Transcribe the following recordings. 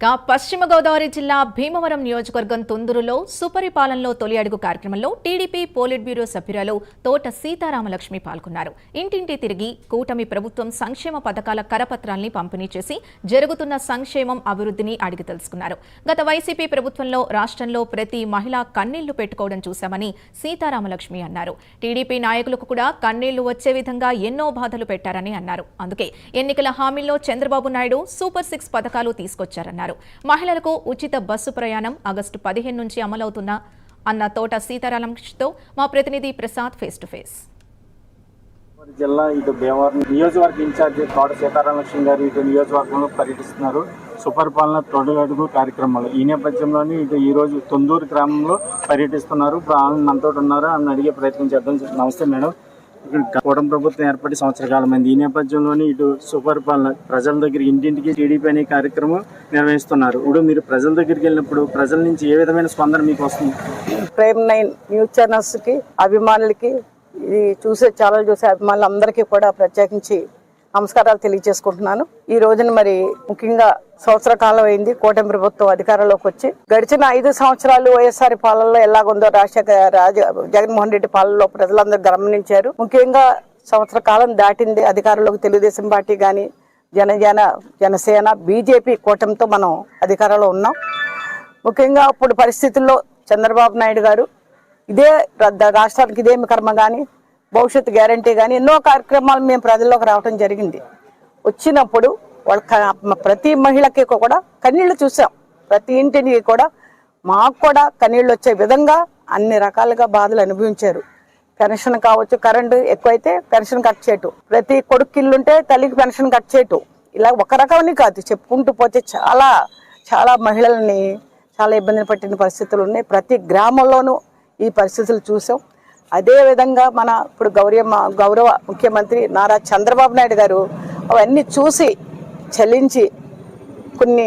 పశ్చిమ గోదావరి జిల్లా భీమవరం నియోజకవర్గం తుందూరులో సుపరిపాలనలో తొలి అడుగు కార్యక్రమంలో టీడీపీ పోలిట్ బ్యూరో సభ్యురాలు తోట సీతారామలక్ష్మి పాల్గొన్నారు. ఇంటింటి తిరిగి కూటమి ప్రభుత్వం సంక్షేమ పథకాల కరపత్రాల్ని పంపిణీ చేసి జరుగుతున్న సంక్షేమం అభివృద్ధిని అడిగి తెలుసుకున్నారు. గత వైసీపీ ప్రభుత్వంలో రాష్ట్రంలో ప్రతి మహిళ కన్నీళ్లు పెట్టుకోవడం చూశామని సీతారామలక్ష్మి అన్నారు. టీడీపీ నాయకులకు కూడా కన్నీళ్లు వచ్చే విధంగా ఎన్నో బాధలు పెట్టారని అన్నారు. అందుకే ఎన్నికల హామీల్లో చంద్రబాబు నాయుడు సూపర్ 6 పథకాలు తీసుకొచ్చారన్నారు. మహిళలకు ఉచిత బస్సు ప్రయాణం ఆగస్టు 15 నుంచి అమలవుతున్న అన్న తోట సీతారామలక్ష్మితో మా ప్రతినిధి ప్రసాద్ ఫేస్ టు ఫేస్. జిల్లా ఇటు భీమవరం నియోజకవర్గ ఇన్ఛార్జి తోట సీతారామలక్ష్మి గారు ఇటు నియోజకవర్గంలో పర్యటిస్తున్నారు. సుపరిపాలన తొలి అడుగు కార్యక్రమాలు ఈ నేపథ్యంలోని ఇటు ఈ రోజు తుందూరు గ్రామంలో పర్యటిస్తున్నారు. మనతో ఉన్నారు అని అడిగే ప్రయత్నం చేద్దాం. నమస్తే మేడం. కూటమి ప్రభుత్వం ఏర్పడి సంవత్సర కాలమైంది. ఈ నేపథ్యంలోని ఇటు సుపరిపాలన ప్రజల దగ్గర ఇంటింటికి టీడీపీ అనే కార్యక్రమం నిర్వహిస్తున్నారు. ఇప్పుడు మీరు ప్రజల దగ్గరికి వెళ్ళినప్పుడు ప్రజల నుంచి ఏ విధమైన స్పందన మీకు వస్తుంది? ప్రైమ్ 9 న్యూస్ ఛానల్స్ కి అభిమానులకి ఇది ఛానల్ చూసే అభిమానులందరికీ కూడా ప్రత్యేకించి నమస్కారాలు తెలియజేసుకుంటున్నాను. ఈ రోజున మరి ముఖ్యంగా సంవత్సర కాలం అయింది కూటమి ప్రభుత్వం అధికారంలోకి వచ్చి. గడిచిన 5 సంవత్సరాలు వైఎస్ఆర్ పాలనలో ఎలాగుందో జగన్మోహన్ రెడ్డి పాలనలో ప్రజలందరూ గమనించారు. ముఖ్యంగా సంవత్సర కాలం దాటింది అధికారంలోకి తెలుగుదేశం పార్టీ కానీ జనసేన బీజేపీ కూటమితో మనం అధికారంలో ఉన్నాం. ముఖ్యంగా అప్పుడు పరిస్థితుల్లో చంద్రబాబు నాయుడు గారు ఇదే రాష్ట్రానికి ఇదేమి కర్మ కానీ భవిష్యత్తు గ్యారంటీ కానీ ఎన్నో కార్యక్రమాలు మేము ప్రజల్లోకి రావడం జరిగింది. వచ్చినప్పుడు వాళ్ళ ప్రతి మహిళకి కూడా కన్నీళ్లు చూసాం. ప్రతి ఇంటిని కూడా మాకు కూడా కన్నీళ్ళు వచ్చే విధంగా అన్ని రకాలుగా బాధలు అనుభవించారు. పెన్షన్ కావచ్చు, కరెంటు ఎక్కువైతే పెన్షన్ కట్ చేయటం, ప్రతి కొడుకు ఇల్లుంటే తల్లికి పెన్షన్ కట్ చేయటం, ఇలా ఒక రకమని కాదు చెప్పుకుంటూ పోతే చాలా చాలా మహిళల్ని చాలా ఇబ్బంది పట్టిన పరిస్థితులు ఉన్నాయి. ప్రతి గ్రామంలోనూ ఈ పరిస్థితులు చూసాం. అదేవిధంగా మన ఇప్పుడు గౌరవ ముఖ్యమంత్రి నారా చంద్రబాబు నాయుడు గారు అవన్నీ చూసి చలించి కొన్ని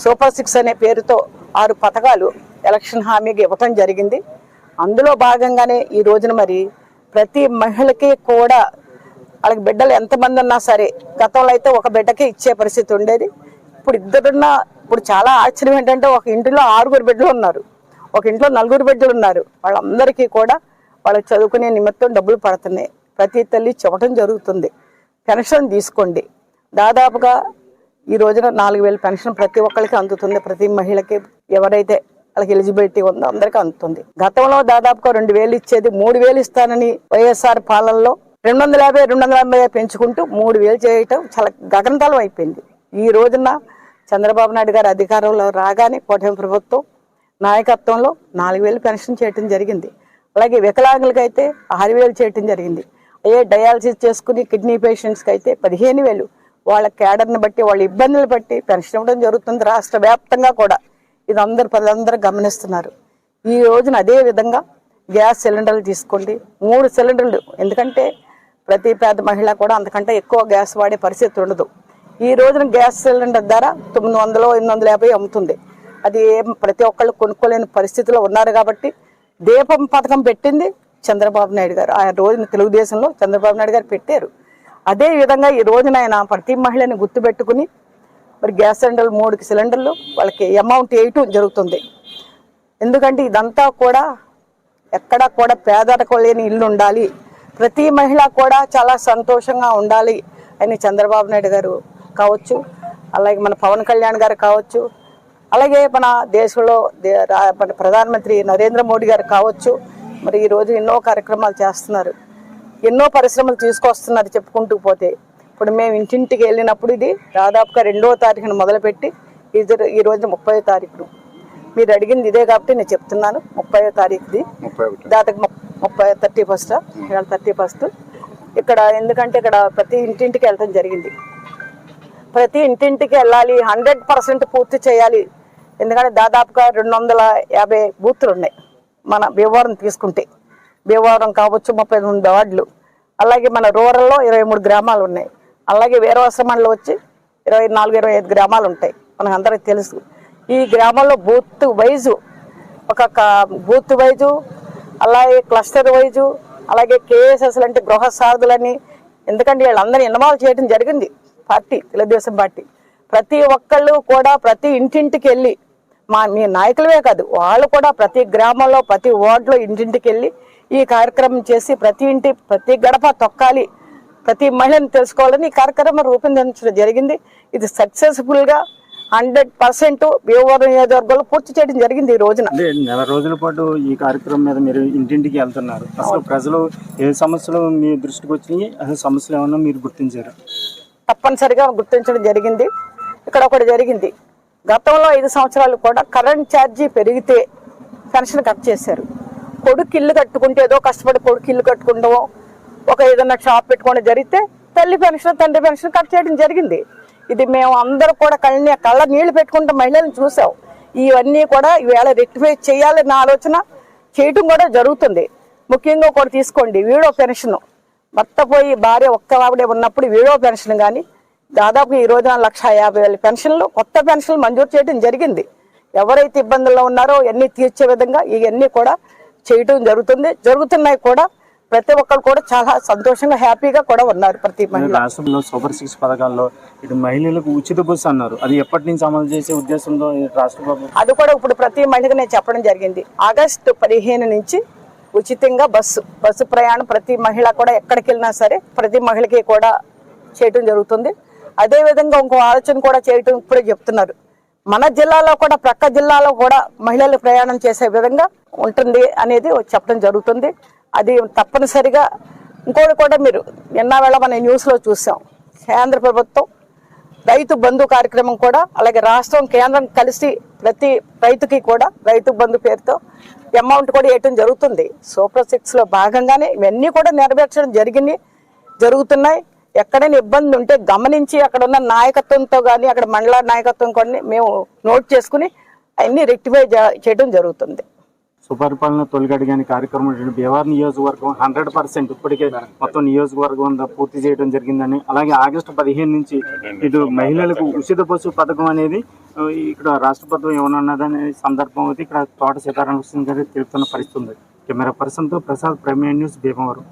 సూపర్ 6 అనే పేరుతో 6 పథకాలు ఎలక్షన్ హామీకి ఇవ్వటం జరిగింది. అందులో భాగంగానే ఈ రోజున మరి ప్రతి మహిళకి కూడా వాళ్ళకి బిడ్డలు ఎంతమంది ఉన్నా సరే గతంలో అయితే ఒక బిడ్డకే ఇచ్చే పరిస్థితి ఉండేది. ఇప్పుడు చాలా ఆశ్చర్యం ఏంటంటే ఒక ఇంటిలో 6 బిడ్డలు ఉన్నారు, ఒక ఇంట్లో 4 బిడ్డలు ఉన్నారు. వాళ్ళందరికీ కూడా వాళ్ళకి చదువుకునే నిమిత్తం డబ్బులు పడుతున్నాయి. ప్రతి తల్లి చెప్పడం జరుగుతుంది, పెన్షన్ తీసుకోండి. దాదాపుగా ఈ రోజున 4000 పెన్షన్ ప్రతి ఒక్కరికి అందుతుంది. ప్రతి మహిళకి ఎవరైతే వాళ్ళకి ఎలిజిబిలిటీ ఉందో అందరికీ అందుతుంది. గతంలో దాదాపుగా 2000 ఇచ్చేది 3000 ఇస్తానని వైఎస్ఆర్ పాలనలో 250 పెంచుకుంటూ 3000 చేయటం చాలా గగనతలం అయిపోయింది. ఈ రోజున చంద్రబాబు నాయుడు గారు అధికారంలో రాగానే కూటమి ప్రభుత్వం నాయకత్వంలో 4000 పెన్షన్ చేయటం జరిగింది. అలాగే వికలాంగులకి అయితే 6000 చేయటం జరిగింది. డయాలసిస్ చేసుకుని కిడ్నీ పేషెంట్స్కి అయితే 15000 వాళ్ళ క్యాడర్ని బట్టి వాళ్ళ ఇబ్బందులు బట్టి పెన్షన్ ఇవ్వడం జరుగుతుంది. రాష్ట్ర వ్యాప్తంగా కూడా ఇది ప్రజలందరూ గమనిస్తున్నారు. ఈ రోజున అదే విధంగా గ్యాస్ సిలిండర్లు తీసుకోండి, 3 సిలిండర్లు. ఎందుకంటే ప్రతి పేద మహిళ కూడా అంతకంటే ఎక్కువ గ్యాస్ వాడే పరిస్థితి ఉండదు. ఈ రోజున గ్యాస్ సిలిండర్ ధర 900, 850 అమ్ముతుంది. అది ప్రతి ఒక్కళ్ళు కొనుక్కోలేని పరిస్థితిలో ఉన్నారు. కాబట్టి దీపం పథకం పెట్టింది చంద్రబాబు నాయుడు గారు. ఆ రోజున తెలుగుదేశంలో చంద్రబాబు నాయుడు గారు పెట్టారు. అదే విధంగా ఈ రోజున ఆయన ప్రతి మహిళని గుర్తుపెట్టుకుని మరి గ్యాస్ సిలిండర్లు 3 సిలిండర్లు వాళ్ళకి అమౌంట్ వేయటం జరుగుతుంది. ఎందుకంటే ఇదంతా కూడా ఎక్కడా కూడా పేదరికం లేని ఇల్లు ఉండాలి, ప్రతి మహిళ కూడా చాలా సంతోషంగా ఉండాలి అని చంద్రబాబు నాయుడు గారు కావచ్చు, అలాగే మన పవన్ కళ్యాణ్ గారు కావచ్చు, అలాగే మన దేశంలో మన ప్రధానమంత్రి నరేంద్ర మోడీ గారు కావచ్చు. మరి ఈరోజు ఎన్నో కార్యక్రమాలు చేస్తున్నారు, ఎన్నో పరిశ్రమలు తీసుకొస్తున్నారు. చెప్పుకుంటూ పోతే ఇప్పుడు మేము ఇంటింటికి వెళ్ళినప్పుడు ఇది దాదాపుగా 2వ తారీఖున మొదలుపెట్టి ఈ రోజు 30వ తారీఖును మీరు అడిగింది ఇదే కాబట్టి నేను చెప్తున్నాను. 30వ తారీఖుది దాదాపు 31st ఇక్కడ. ఎందుకంటే ఇక్కడ ప్రతి ఇంటింటికి వెళ్ళటం జరిగింది. ప్రతి ఇంటింటికి వెళ్ళాలి, 100% పూర్తి చేయాలి. ఎందుకంటే దాదాపుగా 250 బూతులు ఉన్నాయి. మన భీమవరం తీసుకుంటే భీమవరం కావచ్చు 38 వార్డులు, అలాగే మన రూరల్లో 23 గ్రామాలు ఉన్నాయి. అలాగే వీరవసమంలో వచ్చి 24, 25 గ్రామాలు ఉంటాయి. మనకు అందరికీ తెలుసు. ఈ గ్రామాల్లో బూత్ వైజు బూత్ వైజు, అలాగే క్లస్టర్ వైజు, అలాగే కేఎస్ఎస్లు అంటే గృహ సారథులని, ఎందుకంటే వీళ్ళందరినీ ఇన్వాల్వ్ చేయడం జరిగింది పార్టీ తెలుగుదేశం పార్టీ. ప్రతి ఒక్కళ్ళు కూడా ప్రతి ఇంటింటికి వెళ్ళి మీ నాయకులవే కాదు, వాళ్ళు కూడా ప్రతి గ్రామంలో ప్రతి వార్డులో ఇంటింటికి వెళ్ళి ఈ కార్యక్రమం చేసి ప్రతి గడప తొక్కాలి, ప్రతి మహిళను తెలుసుకోవాలని ఈ కార్యక్రమం రూపొందించడం జరిగింది. ఇది సక్సెస్ఫుల్గా 100% భీమవరం నియోజకవర్గంలో పూర్తి చేయడం జరిగింది ఈ రోజున. అంటే నెల రోజుల పాటు ఈ కార్యక్రమం మీద మీరు ఇంటింటికి వెళ్తున్నారు. అసలు ప్రజలు ఏ సమస్యలు మీ దృష్టికి వచ్చినాయి, అసలు సమస్యలు ఏమన్నా మీరు గుర్తించారు? తప్పనిసరిగా గుర్తించడం జరిగింది. ఇక్కడ ఒకటి జరిగింది, గతంలో 5 సంవత్సరాలు కూడా కరెంట్ ఛార్జీ పెరిగితే పెన్షన్ కట్ చేశారు. కొడుకు ఇల్లు కట్టుకుంటే ఏదో కష్టపడి కొడుకు ఇల్లు కట్టుకుంటామో ఒక ఏదైనా షాప్ పెట్టుకోవడం జరిగితే తల్లి పెన్షన్ తండ్రి పెన్షన్ కట్ చేయడం జరిగింది. ఇది మేము అందరూ కూడా కళ్ళ నీళ్లు పెట్టుకుంటే మహిళలను చూసాం. ఇవన్నీ కూడా ఈవేళ రెక్టిఫై చేయాలన్న ఆలోచన చేయటం కూడా జరుగుతుంది. ముఖ్యంగా కూడా తీసుకోండి, వీడో పెన్షన్, భర్త పోయి భార్య ఒక్క ఆవిడే ఉన్నప్పుడు వీడో పెన్షన్ కానీ దాదాపు ఈ రోజున 1,50,000 పెన్షన్లు కొత్త పెన్షన్లు మంజూరు చేయడం జరిగింది. ఎవరైతే ఇబ్బందుల్లో ఉన్నారో ఇవన్నీ తీర్చే విధంగా ఇవన్నీ కూడా చేయడం జరుగుతున్నాయి కూడా. ప్రతి ఒక్కరు కూడా చాలా సంతోషంగా హ్యాపీగా కూడా ఉన్నారు. ప్రతి మహిళ రాష్ట్రంలో సూపర్ 6 పథకాల్లో ఇటు మహిళలకు ఉచిత బస్సు అన్నారు. అది ఎప్పటి నుంచి అమలు చేసే ఉద్దేశంతో రాష్ట్ర ప్రభుత్వం? అది కూడా ఇప్పుడు ప్రతి మహిళకు నేను చెప్పడం జరిగింది. ఆగస్టు 15 నుంచి ఉచితంగా బస్సు ప్రయాణం ప్రతి మహిళ కూడా ఎక్కడికి వెళ్ళినా సరే ప్రతి మహిళకి కూడా చేయడం జరుగుతుంది. అదే విధంగా ఇంకో ఆలోచన కూడా చేయటం ఇప్పుడే చెప్తున్నారు. మన జిల్లాలో కూడా ప్రక్క జిల్లాలో కూడా మహిళలు ప్రయాణం చేసే విధంగా ఉంటుంది అనేది చెప్పడం జరుగుతుంది. అది తప్పనిసరిగా ఇంకోటి కూడా మీరు నిన్న మన న్యూస్లో చూసాం, కేంద్ర ప్రభుత్వం రైతు బంధు కార్యక్రమం కూడా, అలాగే రాష్ట్రం కేంద్రం కలిసి ప్రతి రైతుకి కూడా రైతు బంధు పేరుతో అమౌంట్ కూడా వేయటం జరుగుతుంది. సూపర్ 6లో భాగంగానే ఇవన్నీ కూడా నెరవేర్చడం జరుగుతున్నాయి. ఎక్కడైనా ఇబ్బంది ఉంటే గమనించి అక్కడ ఉన్న నాయకత్వంతో కానీ అక్కడ మండల నాయకత్వం కొన్ని మేము నోట్ చేసుకుని అన్ని రెక్టిఫై చేయడం జరుగుతుంది. సుపరిపాలన తొలిగడిగాని కార్యక్రమం భీమవరం నియోజకవర్గం 100% ఇప్పటికే మొత్తం నియోజకవర్గం పూర్తి చేయడం జరిగిందని, అలాగే ఆగస్టు 15 నుంచి ఇటు మహిళలకు ఉచిత బస్సు పథకం అనేది ఇక్కడ రాష్ట్ర ప్రభుత్వం ఏమన్నదనే సందర్భం అయితే ఇక్కడ తోట సీతారామకృష్ణ గారు తెలుపుతున్న పరిస్థితి ఉంది. కెమెరా పర్సన్తో ప్రసాద్, ప్రైమ్ న్యూస్, భీమవరం.